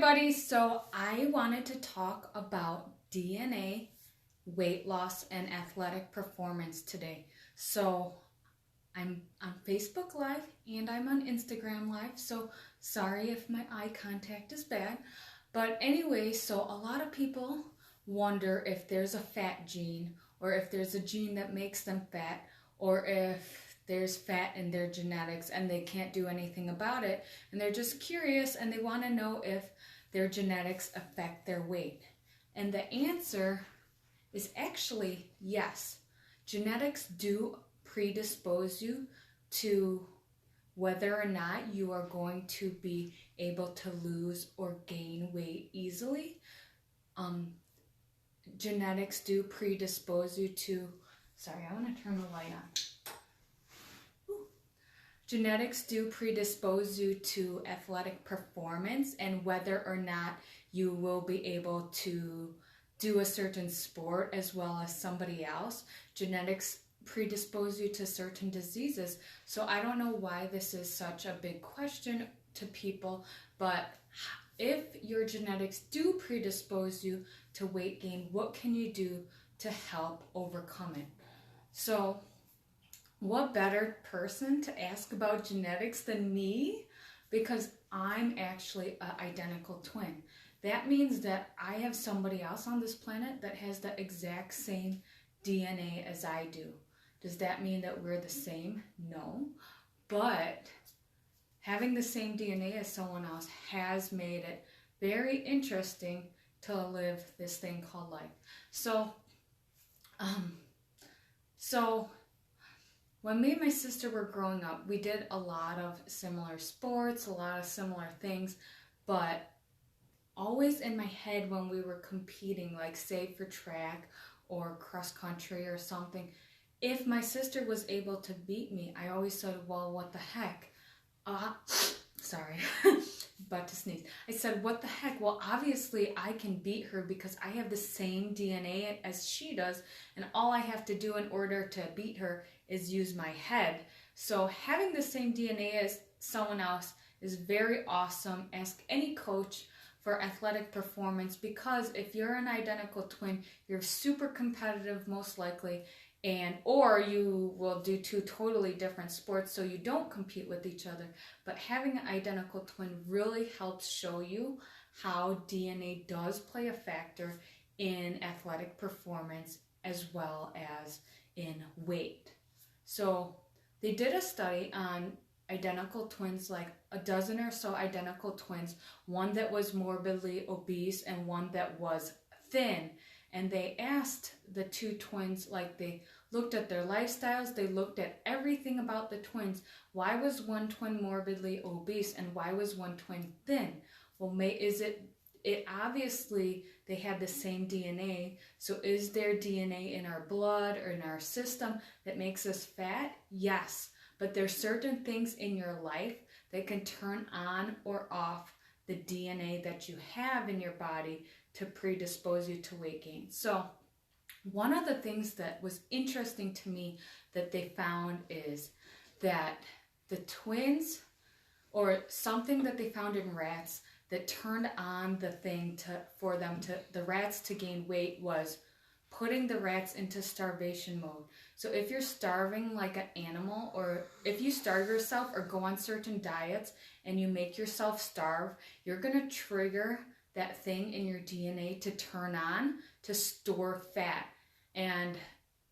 everybody, so I wanted to talk about DNA, weight loss, and athletic performance today. So I'm on Facebook Live and I'm on Instagram Live, so sorry if my eye contact is bad. But anyway, so a lot of people wonder if there's a fat gene or if there's a gene that makes them fat or if there's fat in their genetics and they can't do anything about it, and they're just curious and they want to know if their genetics affect their weight. And the answer is actually yes. Genetics do predispose you to whether or not you are going to be able to lose or gain weight easily. Genetics do predispose you to, sorry, I want to turn the light on. Genetics do predispose you to athletic performance and whether or not you will be able to do a certain sport as well as somebody else. Genetics predispose you to certain diseases. So I don't know why this is such a big question to people, but if your genetics do predispose you to weight gain, what can you do to help overcome it? So what better person to ask about genetics than me? Because I'm actually an identical twin. That means that I have somebody else on this planet that has the exact same DNA as I do. Does that mean that we're the same? No. But having the same DNA as someone else has made it very interesting to live this thing called life. So when me and my sister were growing up, we did a lot of similar sports, a lot of similar things, but always in my head when we were competing, like say for track or cross country or something, if my sister was able to beat me, I always said, well, what the heck? Sorry, about to sneeze. I said, what the heck? Well, obviously I can beat her because I have the same DNA as she does, and all I have to do in order to beat her is use my head. So having the same DNA as someone else is very awesome. Ask any coach for athletic performance, because if you're an identical twin, you're super competitive most likely, or you will do two totally different sports so you don't compete with each other. But having an identical twin really helps show you how DNA does play a factor in athletic performance as well as in weight. So they did a study on identical twins, like a dozen or so identical twins, one that was morbidly obese and one that was thin. And they asked the two twins, like they looked at their lifestyles, they looked at everything about the twins. Why was one twin morbidly obese and why was one twin thin? Well, it obviously they had the same DNA. So is there DNA in our blood or in our system that makes us fat? Yes. But there's certain things in your life that can turn on or off the DNA that you have in your body to predispose you to weight gain. So one of the things that was interesting to me that they found is that the twins, or something that they found in rats that turned on the thing for the rats to gain weight, was putting the rats into starvation mode. So if you're starving like an animal, or if you starve yourself or go on certain diets and you make yourself starve, you're going to trigger that thing in your DNA to turn on to store fat. And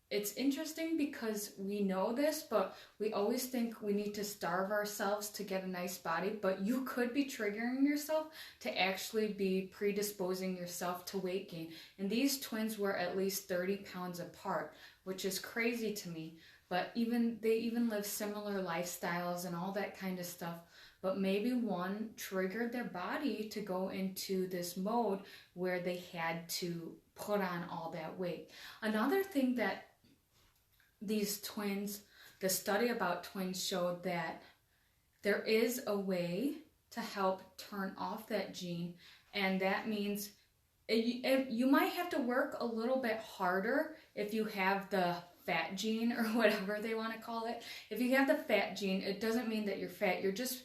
it's interesting because we know this, but we always think we need to starve ourselves to get a nice body, but you could be triggering yourself to actually be predisposing yourself to weight gain. And these twins were at least 30 pounds apart, which is crazy to me. But they even live similar lifestyles and all that kind of stuff. But maybe one triggered their body to go into this mode where they had to put on all that weight. Another thing that these twins, the study about twins showed that there is a way to help turn off that gene, and that means you might have to work a little bit harder if you have the fat gene or whatever they want to call it. If you have the fat gene, it doesn't mean that you're fat. You're just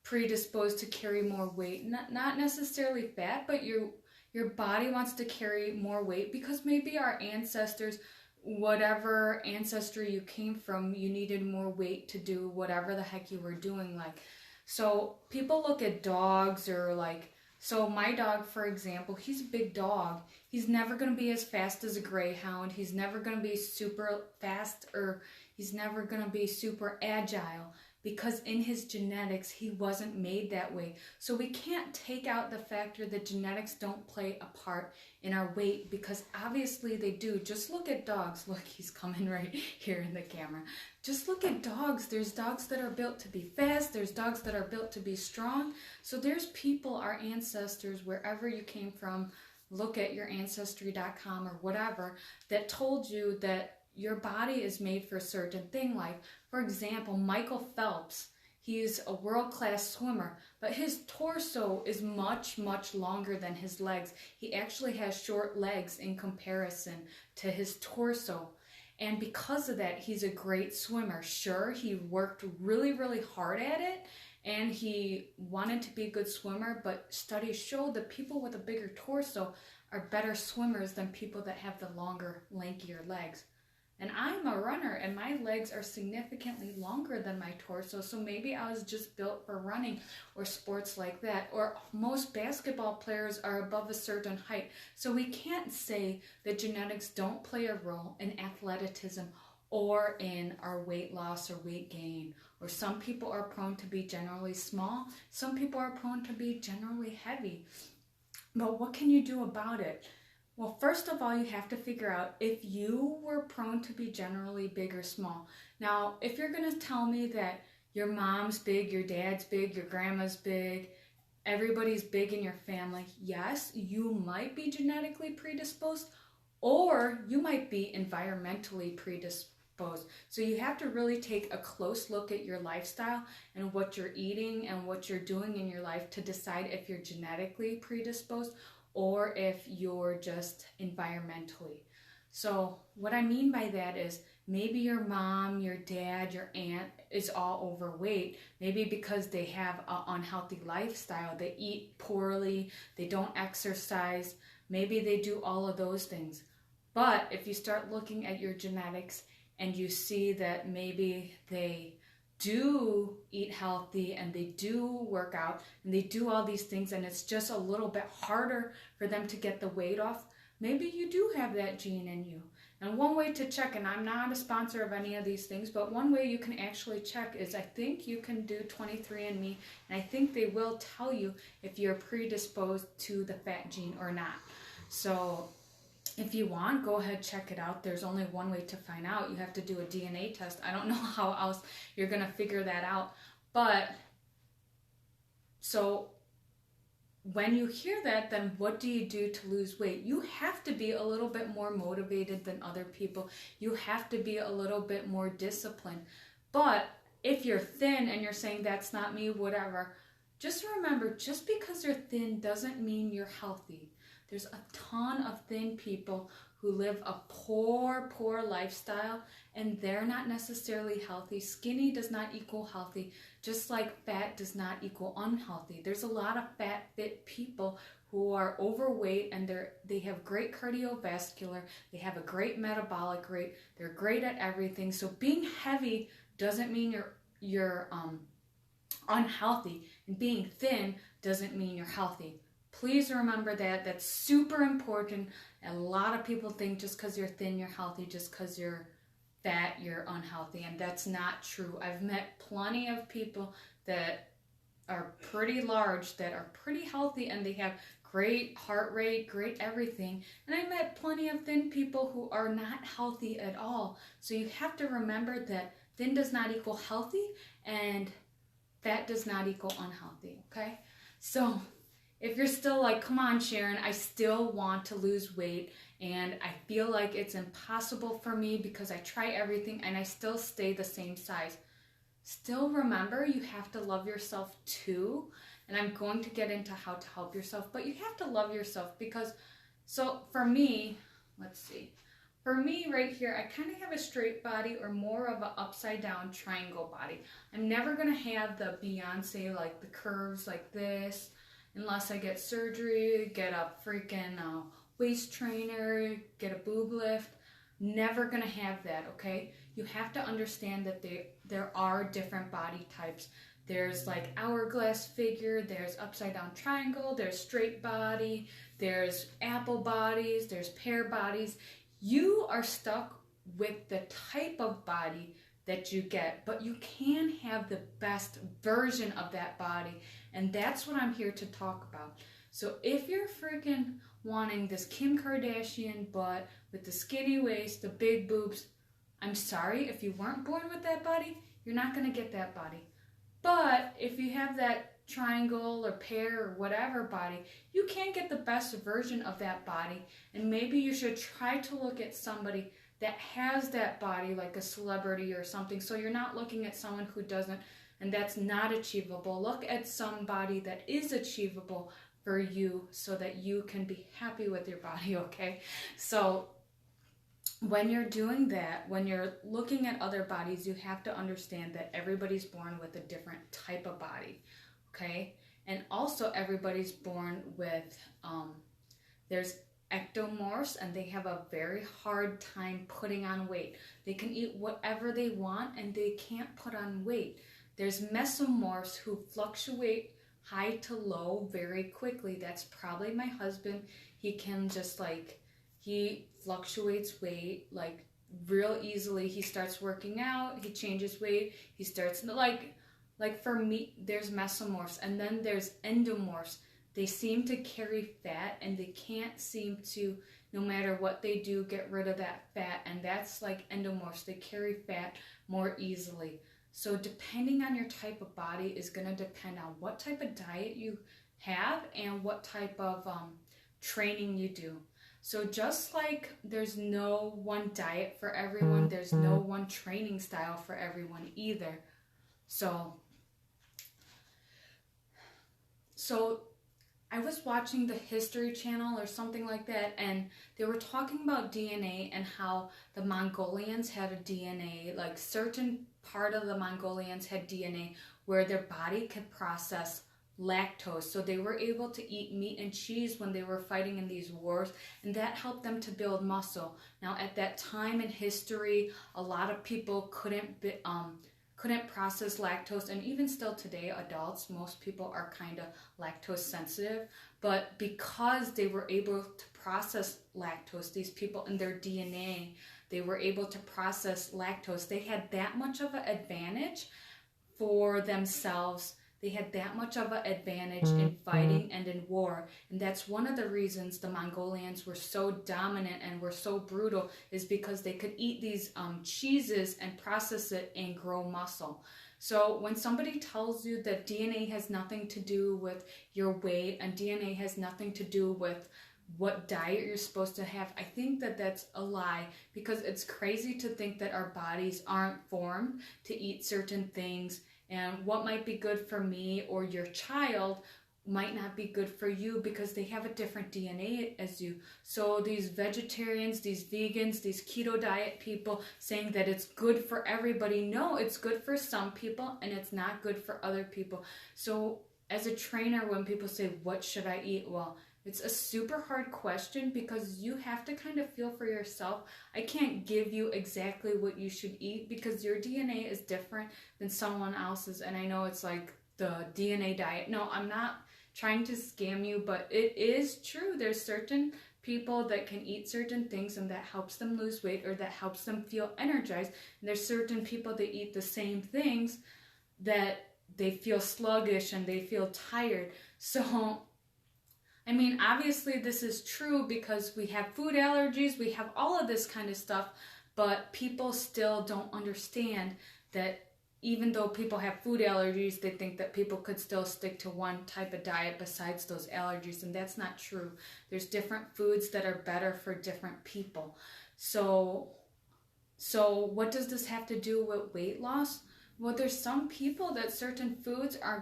predisposed to carry more weight. Not necessarily fat, but your body wants to carry more weight because maybe our ancestors, whatever ancestry you came from, you needed more weight to do whatever the heck you were doing. Like, so people look at dogs or like, so my dog, for example, he's a big dog. He's never going to be as fast as a greyhound. He's never going to be super fast, or he's never going to be super agile, because in his genetics, he wasn't made that way. So we can't take out the factor that genetics don't play a part in our weight, because obviously they do. Just look at dogs. Look, he's coming right here in the camera. Just look at dogs. There's dogs that are built to be fast. There's dogs that are built to be strong. So there's people, our ancestors, wherever you came from, look at your ancestry.com or whatever, that told you that your body is made for a certain thing. Like, for example, Michael Phelps, he's a world-class swimmer, but his torso is much, much longer than his legs. He actually has short legs in comparison to his torso. And because of that, he's a great swimmer. Sure, he worked really, really hard at it, and he wanted to be a good swimmer, but studies show that people with a bigger torso are better swimmers than people that have the longer, lankier legs. And I'm a runner, and my legs are significantly longer than my torso, so maybe I was just built for running or sports like that. Or most basketball players are above a certain height. So we can't say that genetics don't play a role in athleticism or in our weight loss or weight gain. Or some people are prone to be generally small. Some people are prone to be generally heavy. But what can you do about it? Well, first of all, you have to figure out if you were prone to be generally big or small. Now, if you're going to tell me that your mom's big, your dad's big, your grandma's big, everybody's big in your family, yes, you might be genetically predisposed, or you might be environmentally predisposed. So you have to really take a close look at your lifestyle and what you're eating and what you're doing in your life to decide if you're genetically predisposed or if you're just environmentally. So what I mean by that is maybe your mom, your dad, your aunt is all overweight, maybe because they have an unhealthy lifestyle. They eat poorly, they don't exercise, maybe they do all of those things. But if you start looking at your genetics and you see that maybe they do eat healthy and they do work out and they do all these things, and it's just a little bit harder for them to get the weight off, maybe you do have that gene in you. And one way to check, and I'm not a sponsor of any of these things, but one way you can actually check is, I think you can do 23andMe, and I think they will tell you if you're predisposed to the fat gene or not. So if you want, go ahead, check it out. There's only one way to find out. You have to do a DNA test. I don't know how else you're going to figure that out. But so when you hear that, then what do you do to lose weight? You have to be a little bit more motivated than other people. You have to be a little bit more disciplined. But if you're thin and you're saying that's not me, whatever, just remember, just because you're thin doesn't mean you're healthy. There's a ton of thin people who live a poor lifestyle, and they're not necessarily healthy. Skinny does not equal healthy, just like fat does not equal unhealthy. There's a lot of fat, fit people who are overweight, and they have great cardiovascular, they have a great metabolic rate, they're great at everything. So being heavy doesn't mean you're unhealthy, and being thin doesn't mean you're healthy. Please remember that. That's super important. A lot of people think just because you're thin, you're healthy. Just because you're fat, you're unhealthy. And that's not true. I've met plenty of people that are pretty large, that are pretty healthy, and they have great heart rate, great everything. And I met plenty of thin people who are not healthy at all. So you have to remember that thin does not equal healthy, and fat does not equal unhealthy, okay? So if you're still like, come on, Sharon, I still want to lose weight and I feel like it's impossible for me because I try everything and I still stay the same size, still remember you have to love yourself too. And I'm going to get into how to help yourself, but you have to love yourself because, so for me, let's see, For me right here, I kind of have a straight body or more of an upside down triangle body. I'm never going to have the Beyonce, like the curves like this, unless I get surgery, get a freaking waist trainer, get a boob lift. Never going to have that, okay? You have to understand that there are different body types. There's like hourglass figure, there's upside down triangle, there's straight body, there's apple bodies, there's pear bodies. You are stuck with the type of body that you get, but you can have the best version of that body, and that's what I'm here to talk about. So if you're freaking wanting this Kim Kardashian butt with the skinny waist, the big boobs, I'm sorry, if you weren't born with that body, you're not going to get that body. But if you have that triangle or pear or whatever body, you can get the best version of that body. And maybe you should try to look at somebody that has that body, like a celebrity or something. So you're not looking at someone who doesn't, and that's not achievable. Look at somebody that is achievable for you so that you can be happy with your body, okay? So when you're doing that, when you're looking at other bodies, you have to understand that everybody's born with a different type of body, okay? And also everybody's born with, there's ectomorphs, and they have a very hard time putting on weight. They can eat whatever they want and they can't put on weight. There's mesomorphs who fluctuate high to low very quickly. That's probably my husband. He can just he fluctuates weight like real easily. He starts working out, he changes weight, he starts like for me, there's mesomorphs, and then there's endomorphs. They seem to carry fat, and they can't seem to, no matter what they do, get rid of that fat, and that's like endomorphs. They carry fat more easily. So depending on your type of body is going to depend on what type of diet you have and what type of training you do. So just like there's no one diet for everyone, there's no one training style for everyone either. So I was watching the History Channel or something like that, and they were talking about DNA and how the Mongolians had a DNA, like certain part of the Mongolians had DNA where their body could process lactose. So they were able to eat meat and cheese when they were fighting in these wars, and that helped them to build muscle. Now at that time in history, a lot of people couldn't process lactose, and even still today, adults, most people are kind of lactose sensitive, but because they were able to process lactose, these people in their DNA, they were able to process lactose. They had that much of an advantage for themselves. They had that much of an advantage in fighting and in war. And that's one of the reasons the Mongolians were so dominant and were so brutal, is because they could eat these cheeses and process it and grow muscle. So when somebody tells you that DNA has nothing to do with your weight and DNA has nothing to do with what diet you're supposed to have, I think that that's a lie, because it's crazy to think that our bodies aren't formed to eat certain things. And what might be good for me or your child might not be good for you because they have a different DNA as you. So these vegetarians, these vegans, these keto diet people saying that it's good for everybody. No, it's good for some people and it's not good for other people. So as a trainer, when people say, what should I eat? Well, it's a super hard question because you have to kind of feel for yourself. I can't give you exactly what you should eat because your DNA is different than someone else's. And I know it's like the DNA diet. No, I'm not trying to scam you, but it is true. There's certain people that can eat certain things and that helps them lose weight or that helps them feel energized. And there's certain people that eat the same things that they feel sluggish and they feel tired. So I mean, obviously this is true because we have food allergies, we have all of this kind of stuff, but people still don't understand that even though people have food allergies, they think that people could still stick to one type of diet besides those allergies, and that's not true. There's different foods that are better for different people. So what does this have to do with weight loss? Well, there's some people that certain foods are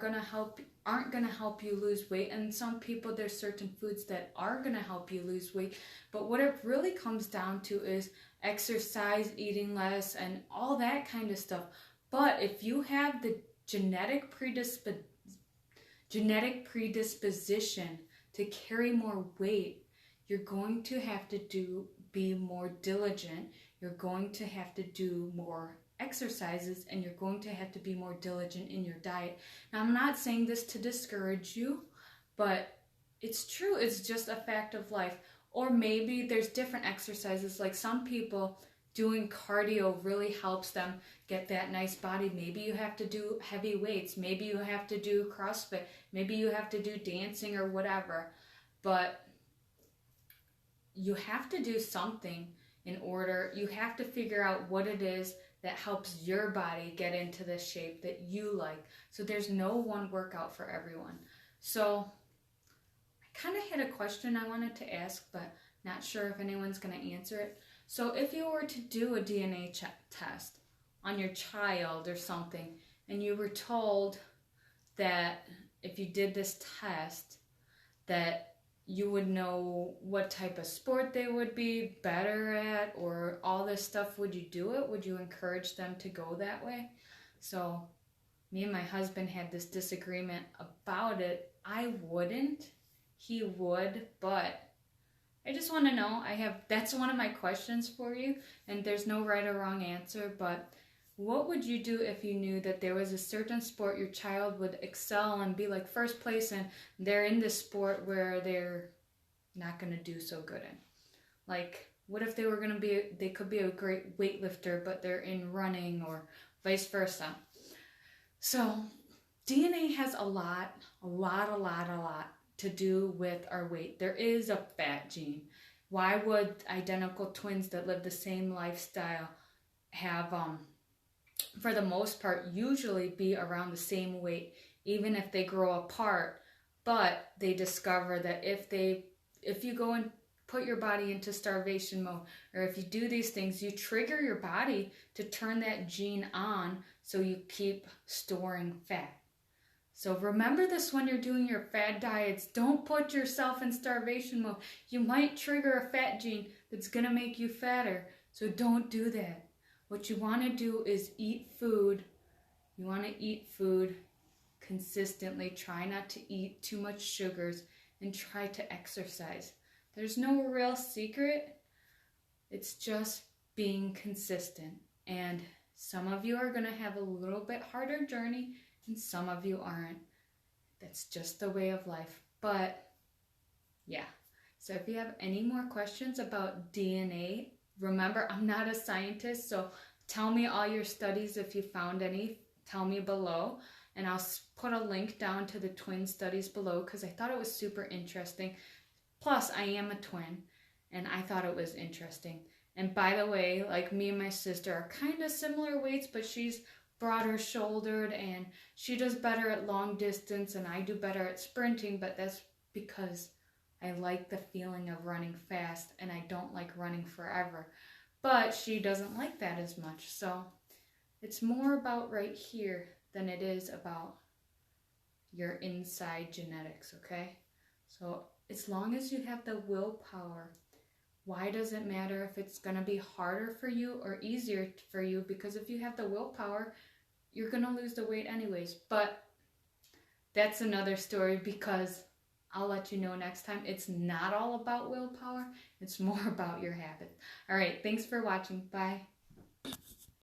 aren't going to help you lose weight. And some people, there's certain foods that are going to help you lose weight. But what it really comes down to is exercise, eating less, and all that kind of stuff. But if you have the genetic predisposition to carry more weight, you're going to have to be more diligent. You're going to have to do more exercises, and you're going to have to be more diligent in your diet. Now, I'm not saying this to discourage you, but it's true. It's just a fact of life. Or maybe there's different exercises. Like some people, doing cardio really helps them get that nice body. Maybe you have to do heavy weights. Maybe you have to do CrossFit. Maybe you have to do dancing or whatever. But you have to do something you have to figure out what it is that helps your body get into the shape that you like. So there's no one workout for everyone. So I kind of had a question I wanted to ask, but not sure if anyone's going to answer it. So if you were to do a DNA test on your child or something, and you were told that if you did this test, that you would know what type of sport they would be better at or all this stuff, would you do it? Would you encourage them to go that way? So me and my husband had this disagreement about it. I wouldn't. He would, but I just want to know. That's one of my questions for you, and there's no right or wrong answer, but what would you do if you knew that there was a certain sport your child would excel and be like first place, and they're in this sport where they're not going to do so good in? Like, what if they could be a great weightlifter, but they're in running, or vice versa? So DNA has a lot to do with our weight. There is a fat gene. Why would identical twins that live the same lifestyle have, for the most part, usually be around the same weight, even if they grow apart? But they discover that if you go and put your body into starvation mode, or if you do these things, you trigger your body to turn that gene on, so you keep storing fat. So remember this when you're doing your fad diets. Don't put yourself in starvation mode. You might trigger a fat gene that's going to make you fatter. So don't do that. What you want to do is eat food. You want to eat food consistently. Try not to eat too much sugars, and try to exercise. There's no real secret. It's just being consistent. And some of you are going to have a little bit harder journey, and some of you aren't. That's just the way of life. But yeah. So if you have any more questions about DNA, remember, I'm not a scientist, so tell me all your studies. If you found any, tell me below. And I'll put a link down to the twin studies below, because I thought it was super interesting. Plus, I am a twin, and I thought it was interesting. And by the way, like, me and my sister are kind of similar weights, but she's broader shouldered, and she does better at long distance, and I do better at sprinting, but that's because I like the feeling of running fast, and I don't like running forever. But she doesn't like that as much. So it's more about right here than it is about your inside genetics, okay? So as long as you have the willpower, why does it matter if it's going to be harder for you or easier for you? Because if you have the willpower, you're going to lose the weight anyways. But that's another story, because I'll let you know next time. It's not all about willpower. It's more about your habits. All right. Thanks for watching. Bye.